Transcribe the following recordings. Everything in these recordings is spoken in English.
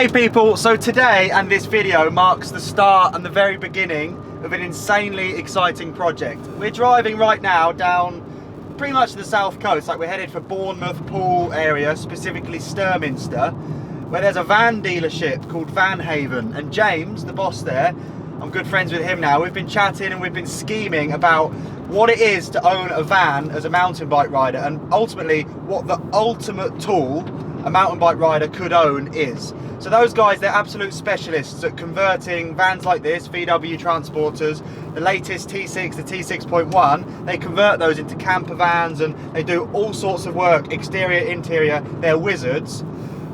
Hey people, so today and this video marks the start and the very beginning of an insanely exciting project. We're driving right now down pretty much the south coast, like we're headed for Bournemouth, Poole area, specifically Sturminster, where there's a van dealership called Van Haven, and James, the boss there, I'm good friends with him now, we've been chatting and we've been scheming about what it is to own a van as a mountain bike rider, and ultimately what the ultimate tool a mountain bike rider could own is. So those guys, they're absolute specialists at converting vans like this, VW transporters, the latest T6, the T6.1, they convert those into camper vans and they do all sorts of work, exterior, interior, they're wizards.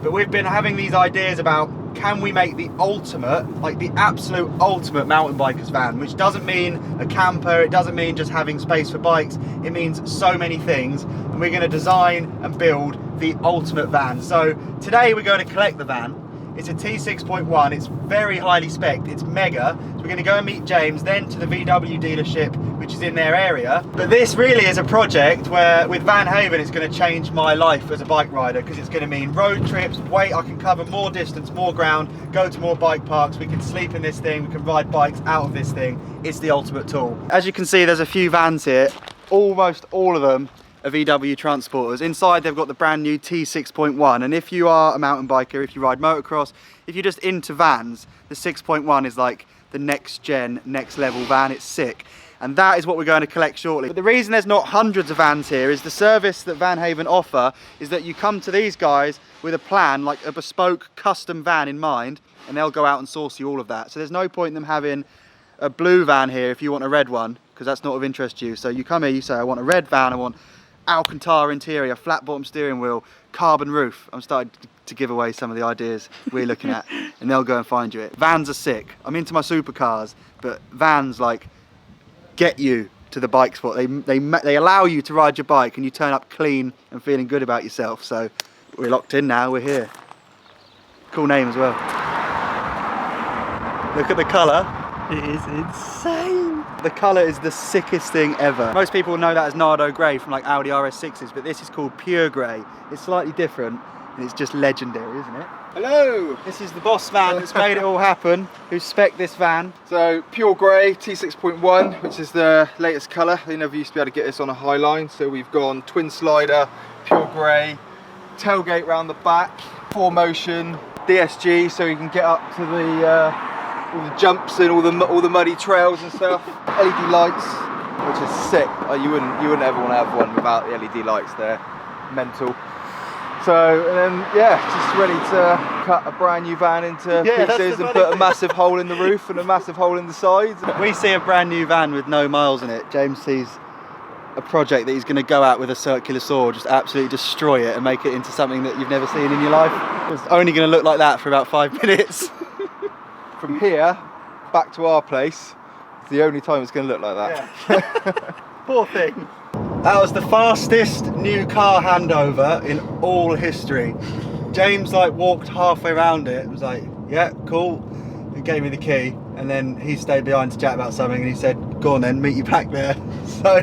But we've been having these ideas about, can we make the ultimate, like the absolute ultimate mountain biker's van, which doesn't mean a camper, it doesn't mean just having space for bikes, it means so many things, and we're going to design and build the ultimate van. So today we're going to collect the van. It's a T6.1, it's very highly spec'd, it's mega. So we're going to go and meet James, then to the VW dealership, which is in their area. But this really is a project where, with Van Haven, it's going to change my life as a bike rider, because it's going to mean road trips, I can cover more distance, more ground, go to more bike parks, we can sleep in this thing, we can ride bikes out of this thing. It's the ultimate tool. As you can see, there's a few vans here, almost all of them are VW transporters. Inside they've got the brand new T6.1, and if you are a mountain biker, if you ride motocross, if you're just into vans, the 6.1 is like the next gen, next level van. It's sick, and that is what we're going to collect shortly. But the reason there's not hundreds of vans here is the service that Van Haven offer is that you come to these guys with a plan, like a bespoke custom van in mind, and they'll go out and source you all of that. So there's no point in them having a blue van here if you want a red one, because that's not of interest to you. So you come here, you say, I want a red van, I want Alcantara interior, flat bottom steering wheel, carbon roof. I'm starting to give away some of the ideas we're looking at, and they'll go and find you it. Vans are sick. I'm into my supercars, but vans like get you to the bike spot. They allow you to ride your bike and you turn up clean and feeling good about yourself. So we're locked in now, we're here. Cool name as well. Look at the colour. It is insane. The colour is the sickest thing ever. Most people know that as Nardo Grey from like Audi RS6s, but this is called Pure Grey. It's slightly different and it's just legendary, isn't it? Hello! This is the boss man that's made it all happen, who spec'd this van. So, Pure Grey T6.1, which is the latest colour. They never used to be able to get this on a Highline, so we've gone twin slider, Pure Grey, tailgate round the back, 4Motion, DSG, so you can get up to the all the jumps and all the muddy trails and stuff. LED lights, which is sick. You wouldn't ever want to have one without the LED lights. They're mental. So, and then yeah, just ready to cut a brand new van into pieces and put a massive hole in the roof and a massive hole in the sides. We see a brand new van with no miles in it. James sees a project that he's going to go out with a circular saw, just absolutely destroy it and make it into something that you've never seen in your life. It's only going to look like that for about 5 minutes. From here back to our place, it's the only time it's going to look like that. Yeah. Poor thing. That was the fastest new car handover in all history. James like walked halfway around it, was like, yeah, cool, and gave me the key, and then he stayed behind to chat about something, and he said, go on then, meet you back there. So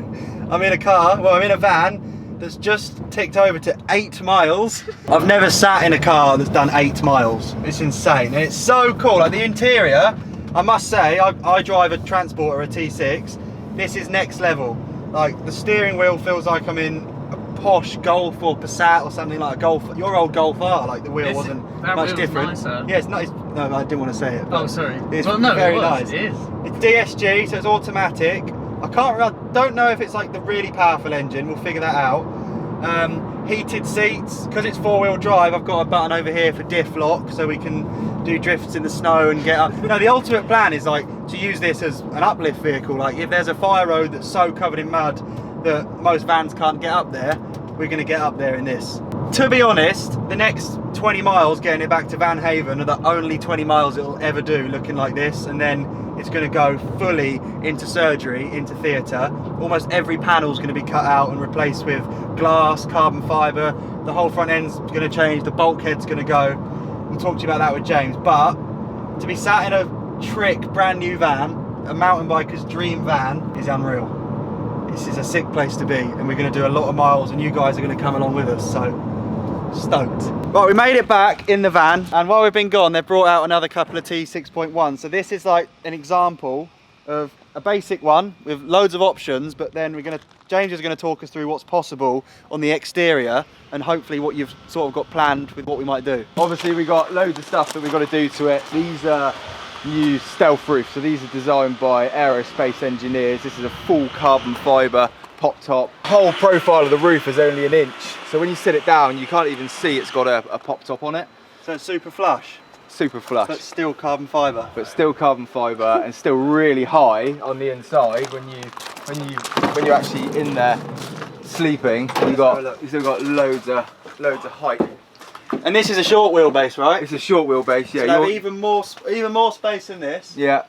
I'm in a car, well, I'm in a van that's just ticked over to 8 miles. I've never sat in a car that's done 8 miles. It's insane, and it's so cool. Like the interior, I must say, I drive a transporter, a T6. This is next level. Like the steering wheel feels like I'm in a posh Golf or Passat or something, like a Golf. Your old Golf R, like the wheel wasn't much different. Nicer. Yeah, it's nice. No, I didn't want to say it. Oh, sorry. It's well, no, very it nice. It is. It's DSG, so it's automatic. I don't know if it's like the really powerful engine. We'll figure that out. Heated seats, because it's 4-wheel drive. I've got a button over here for diff lock, so we can do drifts in the snow and get up. No, the ultimate plan is like to use this as an uplift vehicle. Like if there's a fire road that's so covered in mud that most vans can't get up there, we're going to get up there in this. To be honest, the next 20 miles getting it back to Van Haven are the only 20 miles it'll ever do looking like this, and then it's going to go fully into surgery, into theatre. Almost every panel's going to be cut out and replaced with glass, carbon fibre. The whole front end's going to change, the bulkhead's going to go. We'll talk to you about that with James. But to be sat in a trick brand new van, a mountain biker's dream van, is unreal. This is a sick place to be, and we're going to do a lot of miles, and you guys are going to come along with us. So Stoked. Right, we made it back in the van, and while we've been gone, they've brought out another couple of T6.1. So this is like an example of a basic one with loads of options, but then James is going to talk us through what's possible on the exterior and hopefully what you've sort of got planned with what we might do. Obviously we got loads of stuff that we've got to do to it. These are new stealth roofs, so these are designed by aerospace engineers. This is a full carbon fibre pop top. The whole profile of the roof is only 1 inch, so when you sit it down you can't even see it's got a pop top on it. So it's super flush. Super flush. But still carbon fibre. But still carbon fibre and still really high on the inside when you're actually in there sleeping. You've still got loads of height. And this is a short wheelbase, right? It's a short wheelbase, yeah. So even more space than this. Yeah.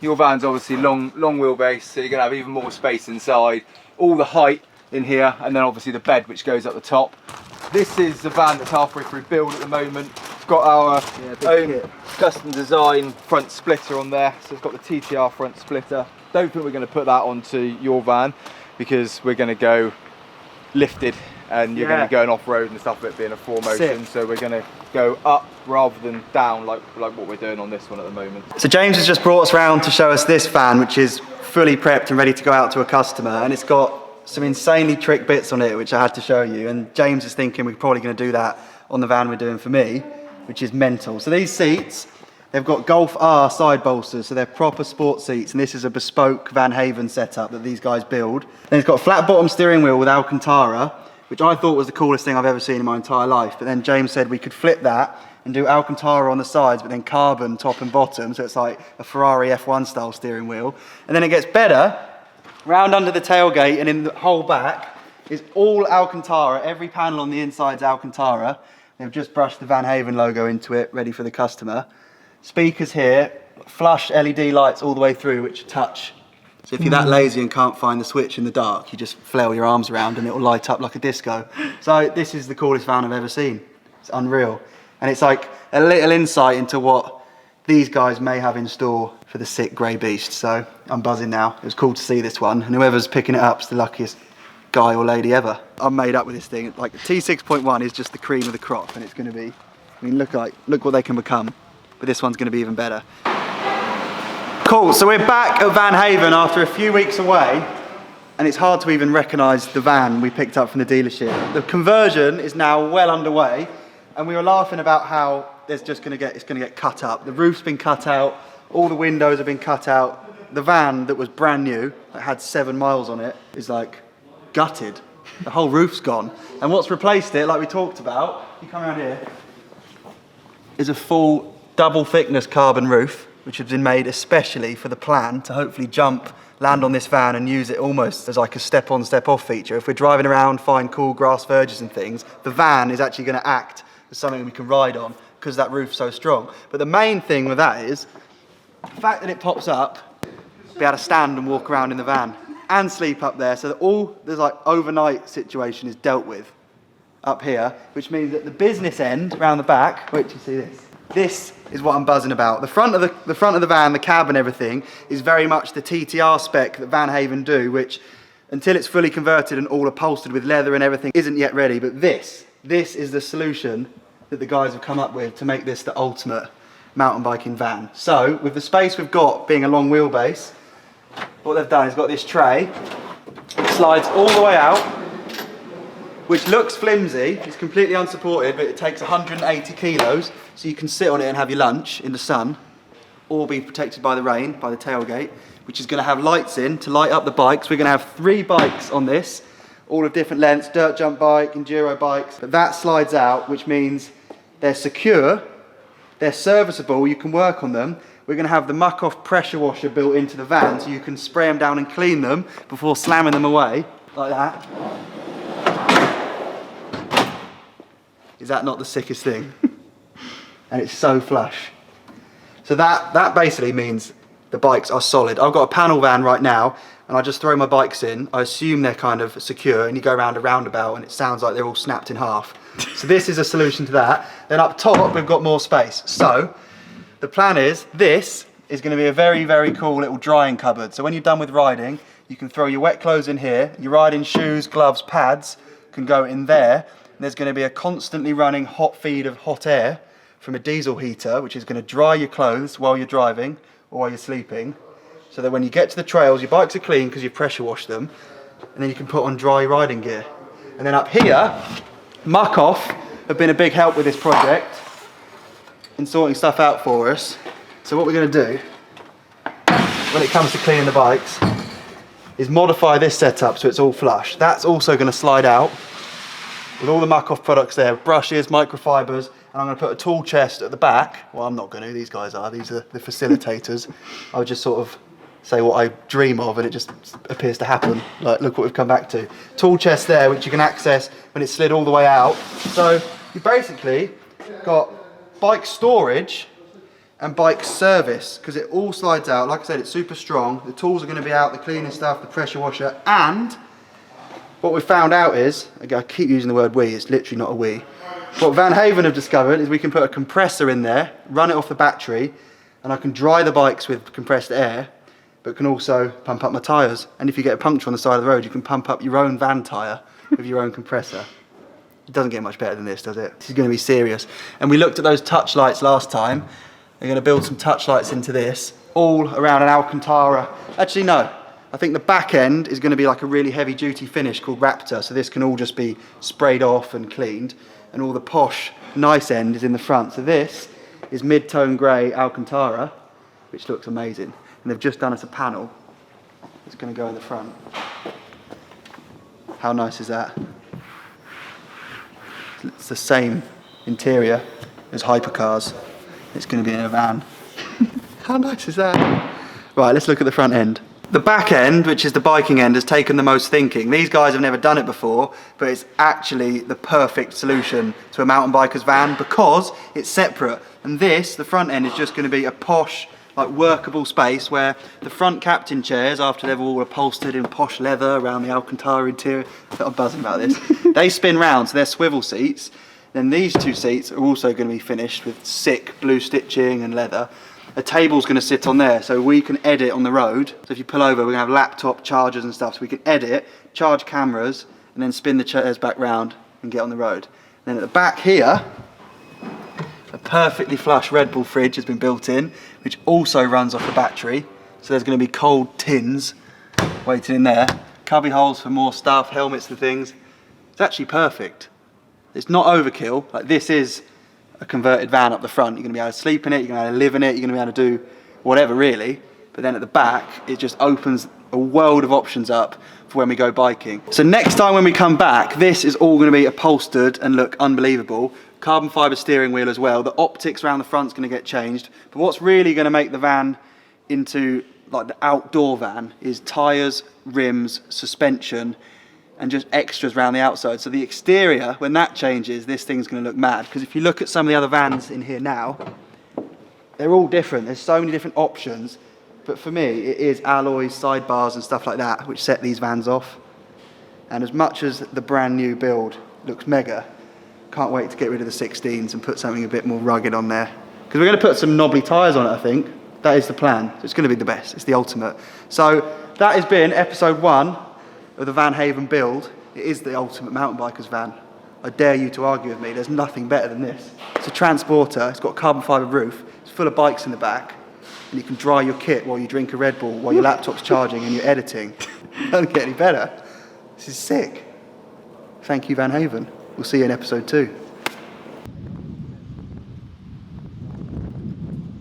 Your van's obviously long wheelbase, so you're gonna have even more space inside. All the height in here, and then obviously the bed which goes up the top. This is the van that's halfway through build at the moment. It's got our own custom design front splitter on there, so it's got the TTR front splitter. Don't think we're going to put that onto your van because we're going to go lifted and you're going to be going off-road and stuff with it being a 4Motion. So we're going to go up rather than down like what we're doing on this one at the moment. So James has just brought us round to show us this van, which is fully prepped and ready to go out to a customer, and it's got some insanely trick bits on it which I had to show you, and James is thinking we're probably going to do that on the van we're doing for me, which is mental. So these seats, they've got Golf R side bolsters, so they're proper sports seats, and this is a bespoke Van Haven setup that these guys build. Then it's got a flat bottom steering wheel with Alcantara, which I thought was the coolest thing I've ever seen in my entire life, but then James said we could flip that and do Alcantara on the sides, but then carbon top and bottom, so it's like a Ferrari F1 style steering wheel. And then it gets better. Round under the tailgate and in the whole back is all Alcantara. Every panel on the inside is Alcantara. They've just brushed the Van Haven logo into it, ready for the customer. Speakers here, flush LED lights all the way through, which touch. So if you're that lazy and can't find the switch in the dark, you just flail your arms around and it'll light up like a disco. So this is the coolest van I've ever seen. It's unreal. And it's like a little insight into what these guys may have in store for the sick grey beast. So I'm buzzing now. It was cool to see this one, and whoever's picking it up is the luckiest guy or lady ever. I'm made up with this thing. Like the T6.1 is just the cream of the crop, and it's going to be, I mean, look what they can become, but this one's going to be even better. Cool, so we're back at Van Haven after a few weeks away, and it's hard to even recognise the van we picked up from the dealership. The conversion is now well underway, and we were laughing about how it's going to get cut up. The roof's been cut out, all the windows have been cut out. The van that was brand new, that had 7 miles on it, is like gutted. The whole roof's gone. And what's replaced it, like we talked about, you come around here, is a full double thickness carbon roof, which has been made especially for the plan to hopefully land on this van and use it almost as like a step-on, step-off feature. If we're driving around, find cool grass verges and things, the van is actually going to act as something we can ride on because that roof's so strong. But the main thing with that is the fact that it pops up, be able to stand and walk around in the van and sleep up there, so that there's like overnight situation is dealt with up here, which means that the business end around the back, wait till you see this. This is what I'm buzzing about. The front of the van, the cab and everything is very much the TTR spec that Van Haven do, which until it's fully converted and all upholstered with leather and everything isn't yet ready. But this is the solution that the guys have come up with to make this the ultimate mountain biking van. So with the space we've got being a long wheelbase, what they've done is got this tray. It slides all the way out, which looks flimsy. It's completely unsupported, but it takes 180 kilos, so you can sit on it and have your lunch in the sun, or be protected by the rain, by the tailgate, which is going to have lights in to light up the bikes. We're going to have 3 bikes on this, all of different lengths, dirt jump bike, enduro bikes, but that slides out, which means they're secure, they're serviceable, you can work on them. We're going to have the muck-off pressure washer built into the van, so you can spray them down and clean them before slamming them away, like that. Is that not the sickest thing? And it's so flush. So that basically means the bikes are solid. I've got a panel van right now, and I just throw my bikes in. I assume they're kind of secure, and you go around a roundabout, and it sounds like they're all snapped in half. So this is a solution to that. Then up top, we've got more space. So the plan is, this is going to be a very, very cool little drying cupboard. So when you're done with riding, you can throw your wet clothes in here. Your riding shoes, gloves, pads can go in there. there's going to be a constantly running hot feed of hot air from a diesel heater, which is going to dry your clothes while you're driving or while you're sleeping, so that when you get to the trails, your bikes are clean because you've pressure washed them, and then you can put on dry riding gear. And then up here, Muck Off have been a big help with this project in sorting stuff out for us. So what we're going to do when it comes to cleaning the bikes is modify this setup so it's all flush. That's also going to slide out with all the Muck Off products there, brushes, microfibers, and I'm going to put a tool chest at the back. Well, I'm not going to, these guys are, these are the facilitators. I would just sort of say what I dream of and it just appears to happen. Like, look what we've come back to. Tool chest there, which you can access when it's slid all the way out. So you basically got bike storage and bike service, because it all slides out. Like I said, it's super strong. The tools are going to be out, the cleaning stuff, the pressure washer, and what we found out is, I keep using the word we, it's literally not a we. What Van Haven have discovered is we can put a compressor in there, run it off the battery, and I can dry the bikes with compressed air, but can also pump up my tyres. And if you get a puncture on the side of the road, you can pump up your own van tyre with your own compressor. It doesn't get much better than this, does it? This is going to be serious. And we looked at those touch lights last time. They're going to build some touch lights into this, all around an Alcantara. Actually, no. I think the back end is going to be like a really heavy duty finish called Raptor. So this can all just be sprayed off and cleaned. And all the posh, nice end is in the front. So this is mid-tone grey Alcantara, which looks amazing. And they've just done us a panel that's going to go in the front. How nice is that? It's the same interior as hypercars. It's going to be in a van. How nice is that? Right, let's look at the front end. The back end, which is the biking end, has taken the most thinking. These guys have never done it before, but it's actually the perfect solution to a mountain biker's van because it's separate. And this, the front end, is just going to be a posh, like workable space where the front captain chairs, after they're all upholstered in posh leather around the Alcantara interior, I'm buzzing about this, they spin round, so they're swivel seats. Then these two seats are also going to be finished with sick blue stitching and leather. A table's going to sit on there so we can edit on the road. So if you pull over, we're going to have laptop chargers and stuff, so we can edit, charge cameras, and then spin the chairs back round and get on the road. And then at the back here, a perfectly flush Red Bull fridge has been built in, which also runs off the battery. So there's going to be cold tins waiting in there. Cubby holes for more stuff, helmets and things. It's actually perfect. It's not overkill. Like, this is a converted van up the front. You're going to be able to sleep in it, you're going to be able to live in it, you're going to be able to do whatever really. But then at the back, it just opens a world of options up for when we go biking. So next time when we come back, this is all going to be upholstered and look unbelievable. Carbon fibre steering wheel as well. The optics around the front's going to get changed. But what's really going to make the van into like the outdoor van is tyres, rims, suspension, and just extras around the outside. So the exterior, when that changes, this thing's going to look mad. Because if you look at some of the other vans in here now, they're all different. There's so many different options. But for me, it is alloys, sidebars and stuff like that which set these vans off. And as much as the brand new build looks mega, can't wait to get rid of the 16s and put something a bit more rugged on there. Because we're going to put some knobbly tyres on it, I think. That is the plan. So it's going to be the best. It's the ultimate. So that has been episode 1 of the Van Haven build. It is the ultimate mountain biker's van. I dare you to argue with me. There's nothing better than this. It's a transporter. It's got a carbon fibre roof. It's full of bikes in the back. And you can dry your kit while you drink a Red Bull, while your laptop's charging and you're editing. Doesn't get any better. This is sick. Thank you, Van Haven. We'll see you in episode 2.